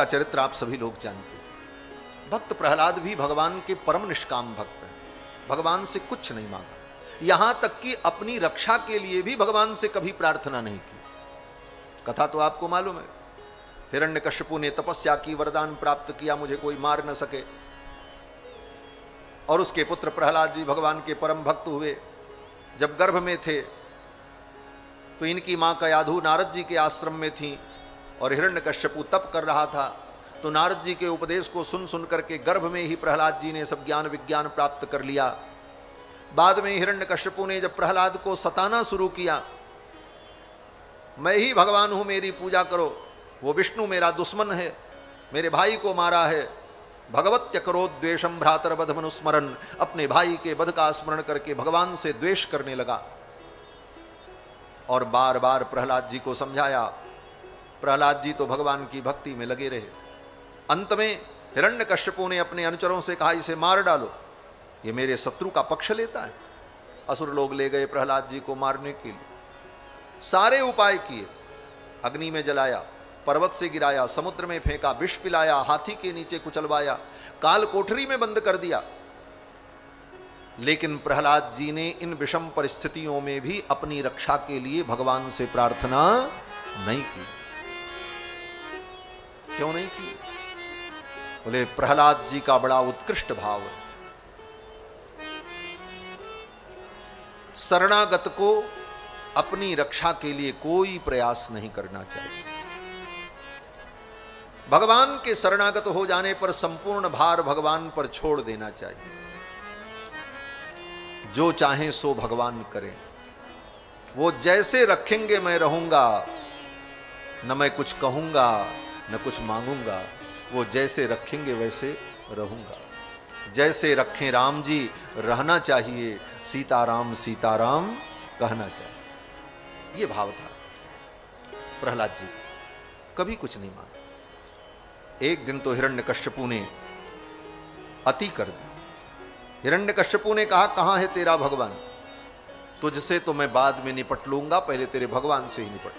जिसका चरित्र आप सभी लोग जानते हैं। भक्त प्रहलाद भी भगवान के परम निष्काम भक्त हैं, भगवान से कुछ नहीं मांगा, यहां तक कि अपनी रक्षा के लिए भी भगवान से कभी प्रार्थना नहीं की। कथा तो आपको मालूम है, हिरण्यकश्यपु ने तपस्या की, वरदान प्राप्त किया मुझे कोई मार न सके, और उसके पुत्र प्रहलाद जी भगवान के परम भक्त हुए। जब गर्भ में थे तो इनकी मां कयाधु नारद जी के आश्रम में थी और हिरण्यकश्यपु तप कर रहा था, तो नारद जी के उपदेश को सुन सुन करके गर्भ में ही प्रहलाद जी ने सब ज्ञान विज्ञान प्राप्त कर लिया। बाद में हिरण्यकश्यपु ने जब प्रहलाद को सताना शुरू किया, मैं ही भगवान हूं, मेरी पूजा करो, वो विष्णु मेरा दुश्मन है, मेरे भाई को मारा है, भगवत्य करो द्वेषम भ्रातर वध मनुस्मरण, अपने भाई के वध का स्मरण करके भगवान से द्वेष करने लगा। और बार बार प्रहलाद जी को समझाया, प्रहलाद जी तो भगवान की भक्ति में लगे रहे। अंत में हिरण्यकश्यपु ने अपने अनुचरों से कहा, इसे मार डालो, ये मेरे शत्रु का पक्ष लेता है। असुर लोग ले गए प्रहलाद जी को मारने के लिए, सारे उपाय किए, अग्नि में जलाया, पर्वत से गिराया, समुद्र में फेंका, विष पिलाया, हाथी के नीचे कुचलवाया, काल कोठरी में बंद कर दिया, लेकिन प्रहलाद जी ने इन विषम परिस्थितियों में भी अपनी रक्षा के लिए भगवान से प्रार्थना नहीं की। क्यों नहीं की? बोले प्रहलाद जी का बड़ा उत्कृष्ट भाव है, शरणागत को अपनी रक्षा के लिए कोई प्रयास नहीं करना चाहिए। भगवान के शरणागत हो जाने पर संपूर्ण भार भगवान पर छोड़ देना चाहिए। जो चाहे सो भगवान करें, वो जैसे रखेंगे मैं रहूंगा, न मैं कुछ कहूंगा न कुछ मांगूंगा, वो जैसे रखेंगे वैसे रहूंगा। जैसे रखें राम जी रहना चाहिए, सीताराम सीताराम कहना चाहिए। ये भाव था प्रहलाद जी, कभी कुछ नहीं मांगा। एक दिन तो हिरण्यकश्यपु ने अति कर दी। हिरण्यकश्यपु ने कहा, कहां है तेरा भगवान? तुझसे तो मैं बाद में निपट लूंगा, पहले तेरे भगवान से ही निपट।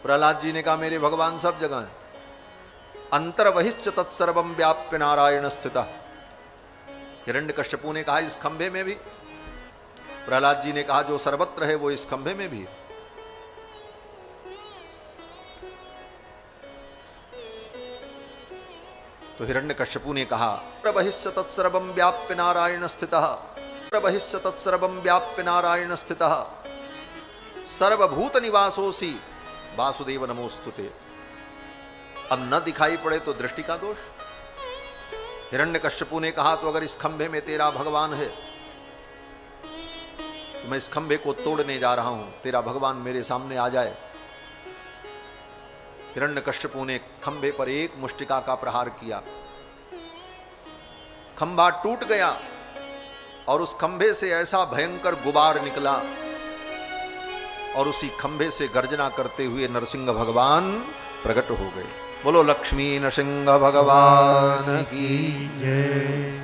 प्रहलाद जी ने कहा, मेरे भगवान सब जगह हैं। अंतर्बहिश्च तत्सर्वम व्याप्य नारायण स्थितः। हिरण्यकश्यपु ने कहा, इस खंभे में भी? प्रहलाद जी ने कहा, जो सर्वत्र है वो इस खंभे में भी है। तो हिरण्यकश्यपु ने कहा, प्रबहिश्च तत्सर्वम व्याप्य नारायण स्थितः, प्रबहिश्च तत्सर्वम व्याप्य नारायण स्थितः, सर्वभूत निवासोसी वासुदेव नमोस्तुते। अब न दिखाई पड़े तो दृष्टि का दोष। हिरण्यकश्यपु ने कहा, तो अगर इस खंभे में तेरा भगवान है तो मैं इस खंभे को तोड़ने जा रहा हूं, तेरा भगवान मेरे सामने आ जाए। हिरण्यकश्यपु ने खंभे पर एक मुष्टिका का प्रहार किया, खंभा टूट गया और उस खंभे से ऐसा भयंकर गुबार निकला और उसी खंभे से गर्जना करते हुए नरसिंह भगवान प्रकट हो गए। बोलो लक्ष्मी नरसिंह भगवान की जय।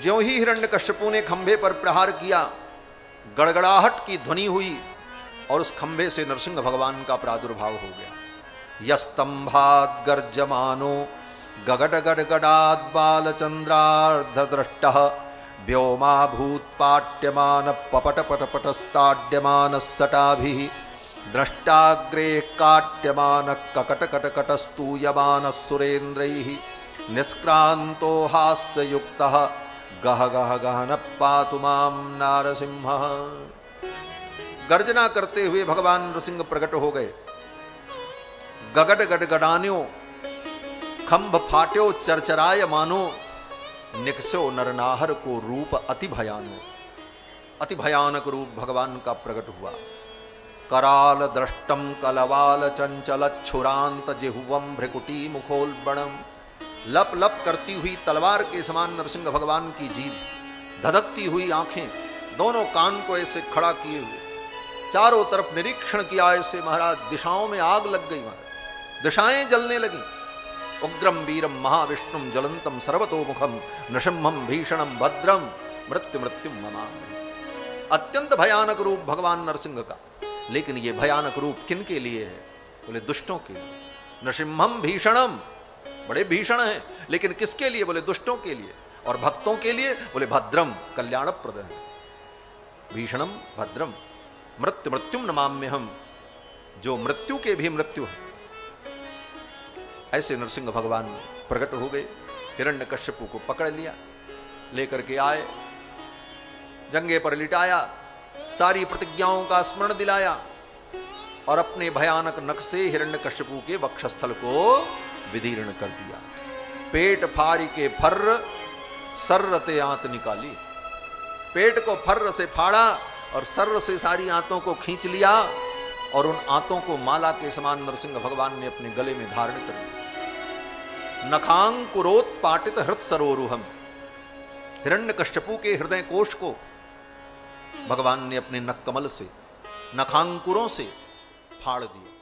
ज्यों ही हिरण्यकश्यपु ने खंभे पर प्रहार किया, गड़गड़ाहट की ध्वनि हुई और उस खंभे से नरसिंह भगवान का प्रादुर्भाव हो गया। यस्तंभाद गर्जमानो गगड गडगडाद बालचंद्रार्धदृष्टः व्योमा भूत्पाट्यमान पपट पटपटस्ताड्यमान सटाभिः द्रष्टाग्रे काट्यमान ककटकटकटस्तूयमान सुरेन्द्रैः निष्क्रांतो हास्ययुक्तः गह गह गहन पातु मां नारसिंहः। गर्जना करते हुए भगवान नरसिंह प्रकट हो गए। गगड गडगडान्यो खंभ फाट्यो चरचराय मानो निकसो नरनाहर को रूप अति भयानो। अति भयानक रूप भगवान का प्रकट हुआ। कराल दृष्टम कलवाल चंचल छुरांत जिह्वम भ्रिकुटी मुखोल्बणम। लप लप करती हुई तलवार के समान नरसिंह भगवान की जीभ, धधकती हुई आंखें, दोनों कान को ऐसे खड़ा किए हुए चारों तरफ निरीक्षण किया। ऐसे महाराज दिशाओं में आग लग गई, महाराज दिशाएं जलने लगी। उग्रम वीरम महाविष्णुम ज्वलंतम सर्वतोमुखम नृसिंहम भीषणम भद्रम मृत्यु मृत्युम ममामि। अत्यंत भयानक रूप भगवान नरसिंह का। लेकिन ये भयानक रूप किन के लिए है? बोले दुष्टों के लिए। नृसिंहम भीषणम, बड़े भीषण हैं, लेकिन किसके लिए? बोले दुष्टों के लिए। और भक्तों के लिए? बोले भद्रम, कल्याणप्रद है। भीषणम भद्रम, मृत्यु मृत्युम नमाम्यहम, जो मृत्यु के भी मृत्यु है। ऐसे नरसिंह भगवान प्रकट हो गए, हिरण्यकश्यपु को पकड़ लिया, लेकर के आए, जंगे पर लिटाया, सारी प्रतिज्ञाओं का स्मरण दिलाया और अपने भयानक नख से हिरण्यकश्यपु के वक्षस्थल को विदीर्ण कर दिया। पेट फाड़ी के फर्र सर्रते आंत निकाली, पेट को फर्र से फाड़ा और सर्र से सारी आंतों को खींच लिया और उन आंतों को माला के समान नरसिंह भगवान ने अपने गले में धारण कर लिया। नखांकुरोत्पाटित हृत सरोरुहम, हिरण्यकश्यपु के हृदय कोश को भगवान ने अपने नख कमल से, नखांकुरों से फाड़ दिया।